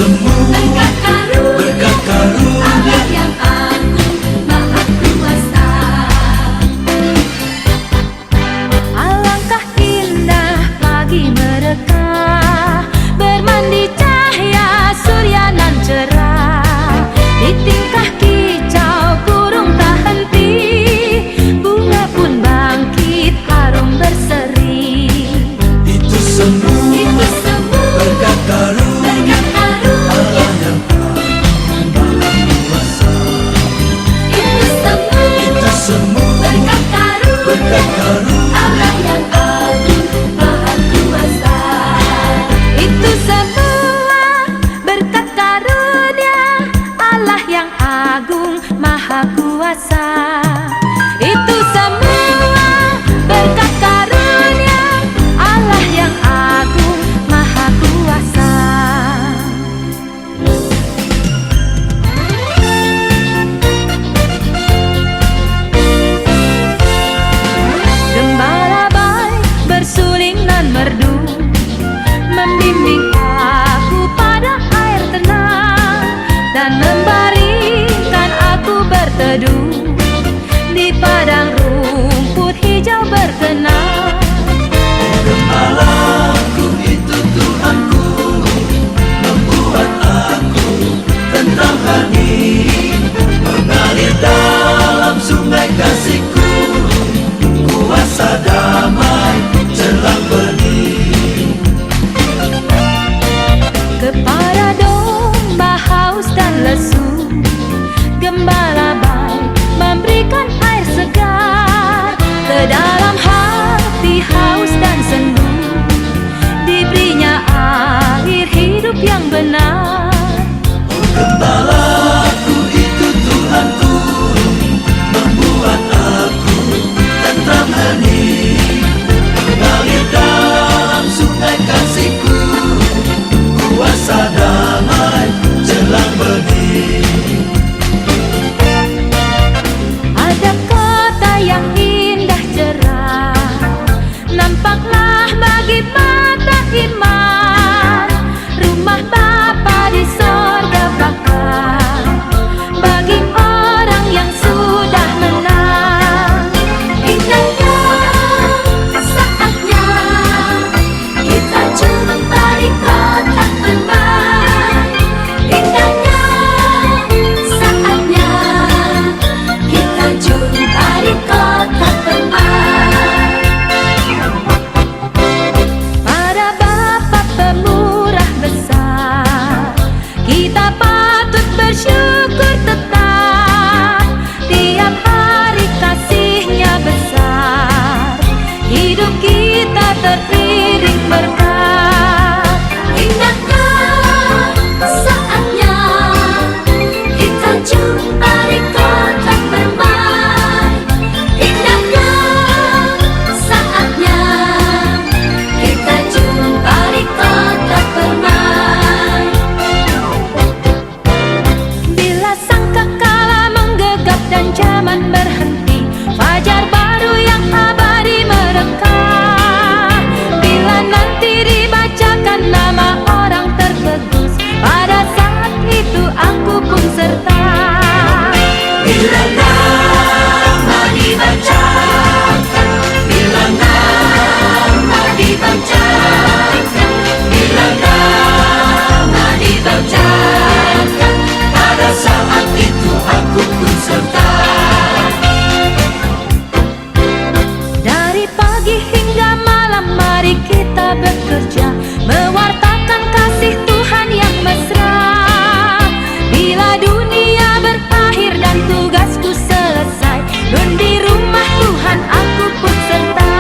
semua berkat karunia yang agung maha kuasa. Alangkah indah pagi mereka, bermandi cahaya surya nan cerah. Di tingkah kicau burung tak henti, bunga pun bangkit harum berseri. Itu semua berkat karunia Allah yang agung maha kuasa. Itu semua berkat karunia Allah yang agung maha kuasa. Itu semua berkat karunia Allah yang agung maha kuasa. Itu semua berkat karunia Allah yang agung maha kuasa. Gembala baik bersuling nan merdu, membimbing aku pada air tenang, dan membaringkan aku berteduh di padang rumput hijau berkenan. Gembalaku itu Tuhanku, membuat aku tentram hati, mengalir dalam sungai kasih-Ku, kuasa damai jelang benih. Kepada domba haus dan lesu, gembala baik memberikan air segar. Ke dalam hati haus dan sendu, diberinya air hidup yang benar. Gembalaku itu Tuhanku, membuat aku tentram hening, mengalir dalam sungai kasih-Ku, kuasa damai jelang benih. Ada kota yang indah cerah, nampaklah bagi mata iman. Rumah Bapa di sorga bakal bagi orang yang sudah menang. Indahnya saatnya kita jumpa di kota permai. Indahnya saatnya kita jumpa di kota permai. Pada Bapa pemurah besar, kita patut bersyukur tetap. Tiap hari kasih-Nya besar, hidup kita teriring berkat. Indahnya saatnya kita jumpa di kota permai. Indahnya saatnya kita jumpa di kota permai. Bila sangkakala menggegap dan zaman berhenti, fajar baru yang abadi mereka. Bila nanti dibacakan nama orang terbagus, pada saat itu aku pun serta. Bila nama dibacakan, bila nama dibacakan, bila nama dibacakan, pada saat itu aku pun serta. Dari pagi hingga malam mari kita bekerja, mewartakan kasih Tuhan yang mesra. Bila dunia berakhir dan tugasku selesai, nun di rumah Tuhan aku pun serta.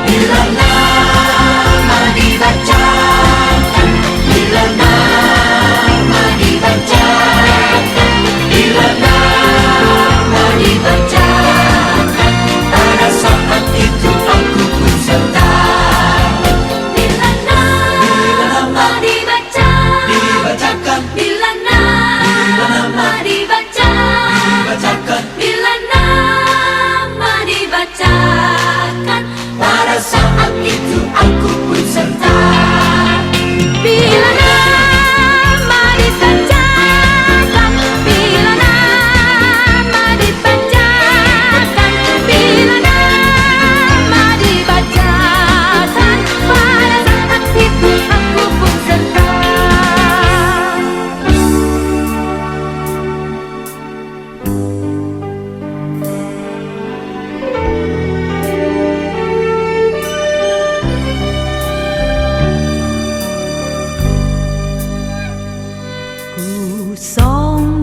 Bila nama dibacakan, bila nama dibacakan, bila nama dibacakan, pada saat itu aku pun serta. Bila nama dibacakan, bila nama dibacakan, bila nama dibacakan, pada saat itu aku pun serta. bila nama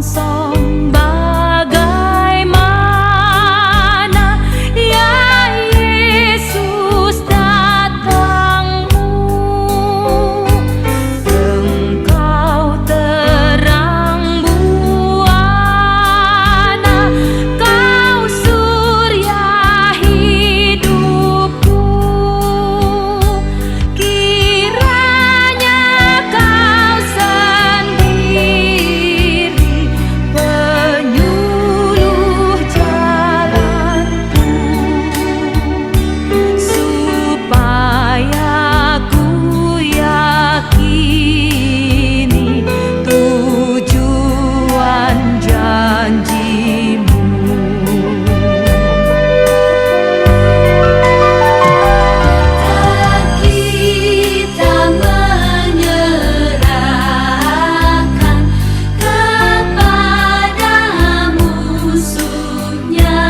kosong bagaimana ya Yesus datangmu. Engkau terang buana, kau surya hidupku. Kiranya kau sendiri penyuluh jalanku, supaya ku yakini tujuan janjimu. Kita menyerahkan kepada musuhnya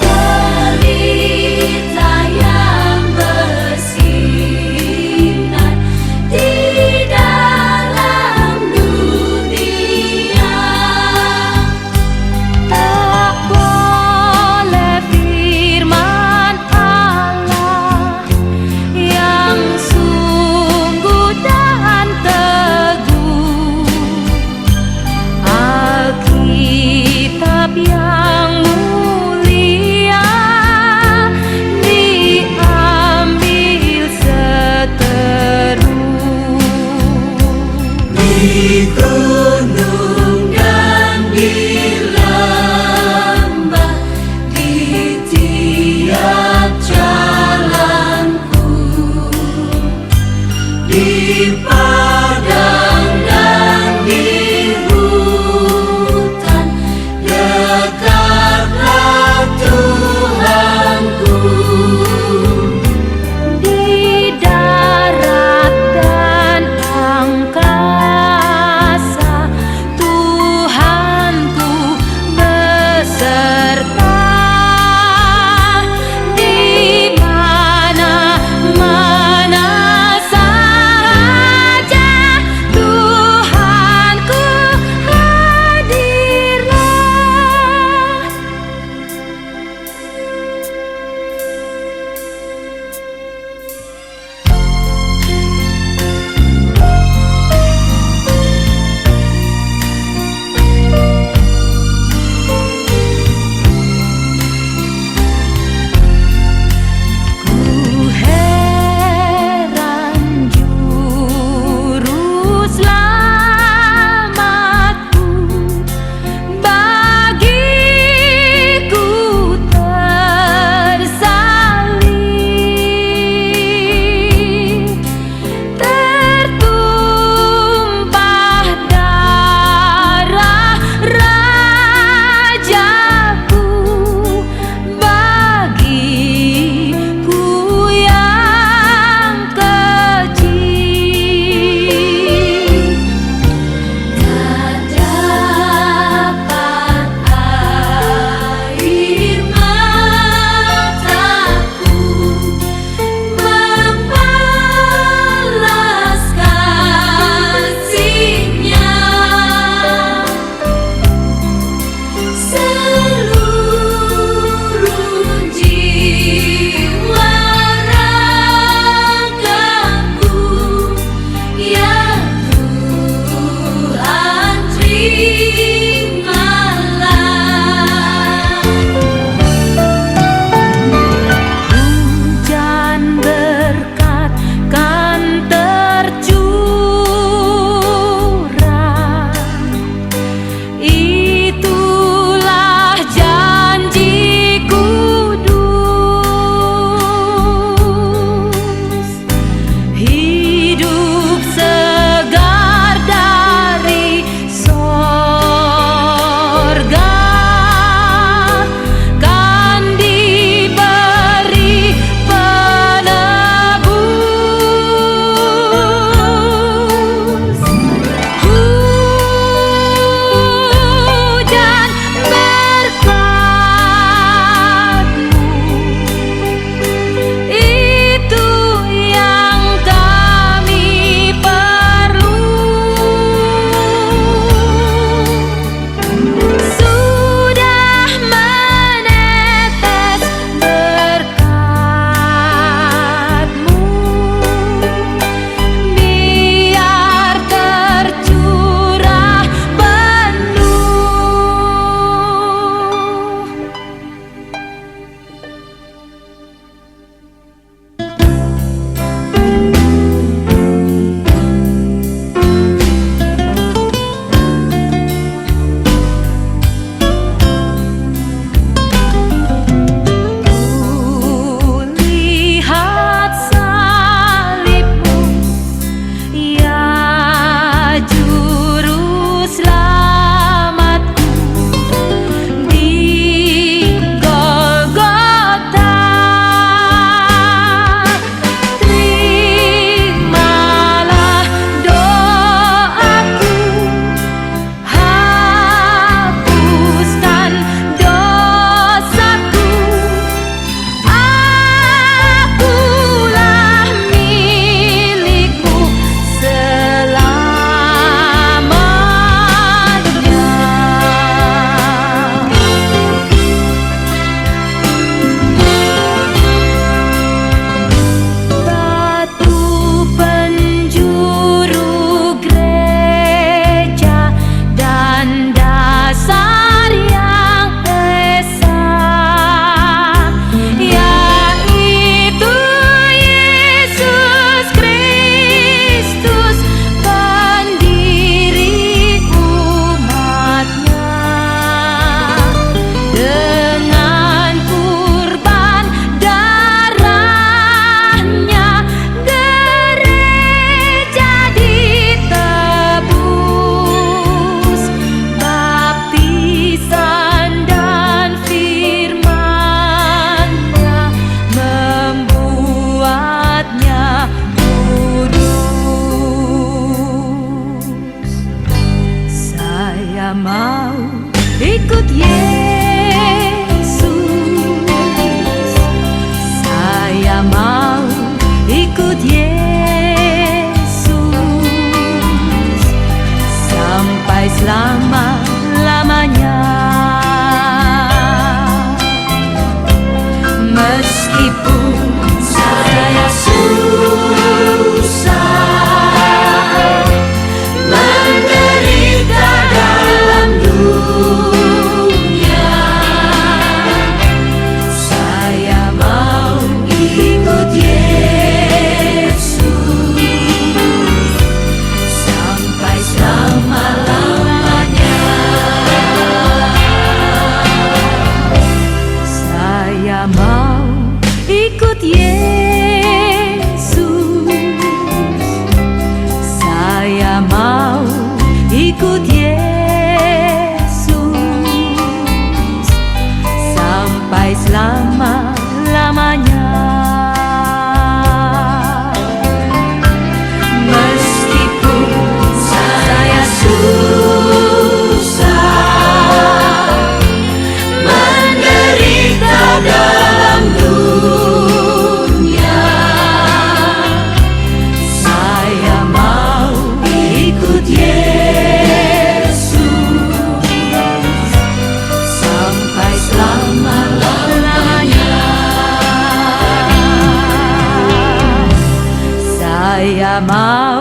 pelita yang bersinar di dalam dunia. Tak boleh firman Allah yang sungguh dan teguh, Alkitab yang mulia diambil seteru. Di gunung dan di lembah, di tiap jalanku, di padang dan di hutan, dekatlah Tuhanku. Di darat dan angkasa, Tuhanku beserta. Di mana-mana saja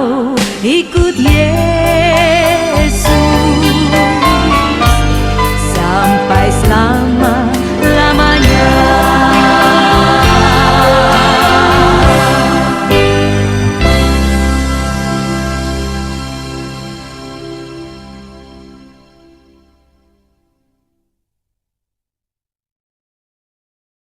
kau ikut Yesus.